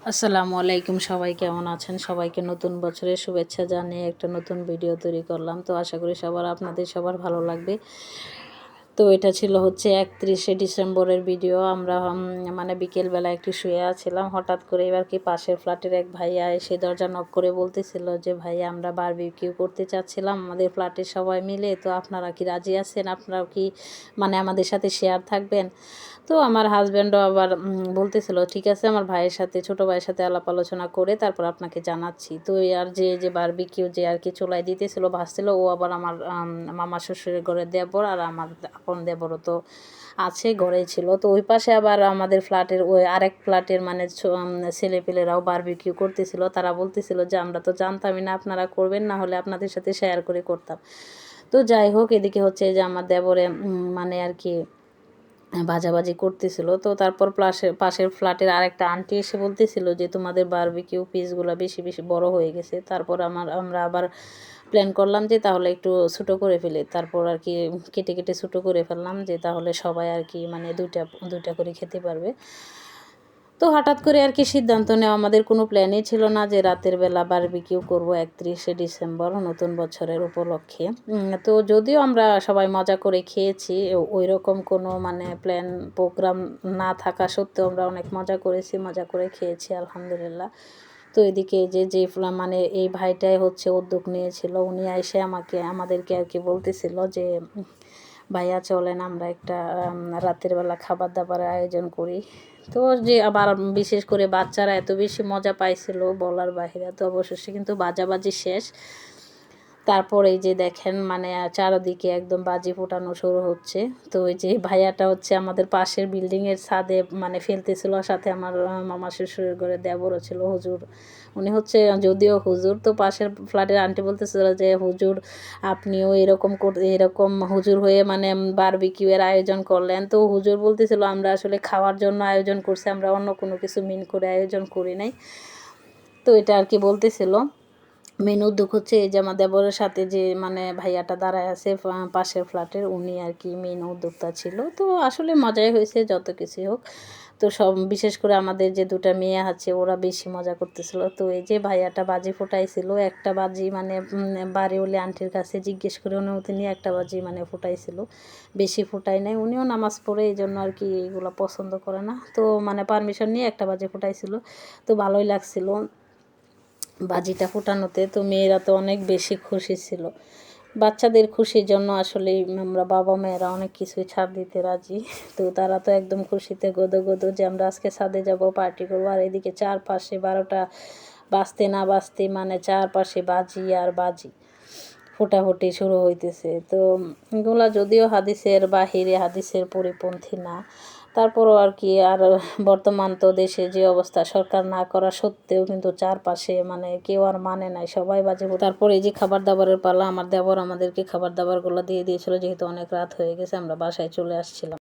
আসসালামু আলাইকুম, সবাই কেমন আছেন? সবাইকে নতুন বছরের শুভেচ্ছা জানিয়ে একটা নতুন ভিডিও তৈরি করলাম। তো আশা করি আপনাদের সবার ভালো লাগবে। তো এটা ছিল হচ্ছে 31শে ডিসেম্বরের ভিডিও। আমরা মানে বিকেলবেলা একটু শুয়ে আছিলাম, হঠাৎ করে এবার কি পাশের ফ্ল্যাটের এক ভাইয়া এসে দরজা নক করে বলতেছিল যে ভাইয়া আমরা বারবিকিউ করতে চাচ্ছিলাম আমাদের ফ্ল্যাটের সবাই মিলে, তো আপনারা কি রাজি আছেন? আপনারাও কি মানে আমাদের সাথে শেয়ার থাকবেন? তো আমার হাজব্যান্ডও আবার বলতেছিল ঠিক আছে, আমার ভাইয়ের সাথে ছোটো ভাইয়ের সাথে আলাপ আলোচনা করে তারপর আপনাকে জানাচ্ছি। তো আর যে বারবিকিউ যে আর কি চুলায় দিতেছিল ভাসছিল, ও আবার আমার মামা শ্বশুরের ঘরের দেবর, আর আমার আপন দেবরও তো আছে ঘরেই ছিল। তো ওই পাশে আবার আমাদের ফ্ল্যাটের ওই আরেক ফ্ল্যাটের মানে ছেলেপেলেরাও বারবিকিউ করতেছিল। তারা বলতেছিল যে আমরা তো জানতামই না আপনারা করবেন, না হলে আপনাদের সাথে শেয়ার করে করতাম। তো যাই হোক, এদিকে হচ্ছে যে আমার দেবরে মানে আর কি ভাজাভাজি করতেছিল। তো তারপর পাশের ফ্ল্যাটের আরেকটা আন্টি এসে বলতেছিল যে তোমাদের বারবিকিউ পিসগুলো বেশি বেশি বড় হয়ে গেছে। তারপর আমরা আবার প্ল্যান করলাম যে তাহলে একটু ছোটো করে ফেলি। তারপর আর কি কেটে কেটে ছোটো করে ফেললাম, যে তাহলে সবাই আর কি মানে দুইটা দুইটা করে খেতে পারবে। তো হঠাৎ করে আর কি সিদ্ধান্ত নেওয়া, আমাদের কোনো প্ল্যানই ছিল না যে রাতের বেলা বারবিকিউ করব 31শে ডিসেম্বর নতুন বছরের উপলক্ষে। তো যদিও আমরা সবাই মজা করে খেয়েছি, ওই রকম কোনো মানে প্ল্যান প্রোগ্রাম না থাকা সত্ত্বেও আমরা অনেক মজা করেছি, মজা করে খেয়েছি আলহামদুলিল্লাহ। তো এদিকে যে মানে এই ভাইটাই হচ্ছে উদ্যোগ নিয়েছিল, উনি এসে আমাদেরকে আর কি বলতেছিল যে ভাইয়া চলেন আমরা একটা রাতের বেলা খাবার দাবারের আয়োজন করি। তো যে আবার বিশেষ করে বাচ্চারা এত বেশি মজা পাইছিল বলার বাহিরে। তো অবশেষে কিন্তু বাজাবাজি শেষ। তারপর এই যে দেখেন মানে চারদিকে একদম বাজি ফোটানো শুরু হচ্ছে। তো ওই যে ভাইয়াটা হচ্ছে আমাদের পাশের বিল্ডিংয়ের ছাদে মানে ফেলতেছিল, সাথে আমার মামা শ্বশুরের ঘরে দেবরও ছিল, হুজুর। উনি হচ্ছে যদিও হুজুর, তো পাশের ফ্ল্যাটের আন্টি বলতেছিল যে হুজুর আপনিও এরকম হুজুর হয়ে মানে বারবিকিউ এর আয়োজন করলেন। তো হুজুর বলতেছিল আমরা আসলে খাওয়ার জন্য আয়োজন করছি, আমরা অন্য কোনো কিছু মিন করে আয়োজন করি নাই। তো এটা আর কি বলতেছিল। মেন উদ্যোগ হচ্ছে এই যে আমার দেবরের সাথে যে মানে ভাইয়াটা দাঁড়ায় আছে পাশের ফ্ল্যাটের, উনি আর কি মেন উদ্যোক্তা ছিল। তো আসলে মজাই হয়েছে যত কিছু হোক। তো বিশেষ করে আমাদের যে দুটা মেয়ে আছে ওরা বেশি মজা করতেছিল। তো এই যে ভাইয়াটা বাজি ফোটাইছিল, একটা বাজি মানে বাড়িওয়ালি আন্টির কাছে জিজ্ঞেস করে অনুমতি নিয়ে একটা বাজি মানে ফোটাইছিল, বেশি ফোটাই নাই। উনিও নামাজ পড়ে এই জন্য আর কি এগুলো পছন্দ করে না, তো মানে পারমিশন নিয়ে একটা বাজি ফোটাইছিল। তো ভালোই লাগছিল বাজিটা ফোটানোতে। তো মেয়েরা তো অনেক বেশি খুশি ছিল। বাচ্চাদের খুশির জন্য আসলে আমরা বাবা মায়েরা অনেক কিছুই ছাড় দিতে রাজি। তো তারা তো একদম খুশিতে গদো যে আমরা আজকে ছাদে যাব, পার্টি করবো। আর এদিকে চারপাশে 12টা বাজতে না বাজতে মানে চারপাশে বাজি আর বাজি ফোটাফুটি শুরু হইতেছে। তো এগুলা যদিও হাদিসের বাহিরে, হাদিসের পরিপন্থী না, তারপরও আর কি। আর বর্তমান তো দেশে যে অবস্থা, সরকার না করা সত্ত্বেও কিন্তু চারপাশে মানে কেউ আর মানে নাই, সবাই বাজে। তারপর এই যে খাবার দাবারের পালা, আমার দেবর আমাদেরকে খাবার দাবারগুলো দিয়ে দিয়েছিল, যেহেতু অনেক রাত হয়ে গেছে আমরা বাসায় চলে আসছিলাম।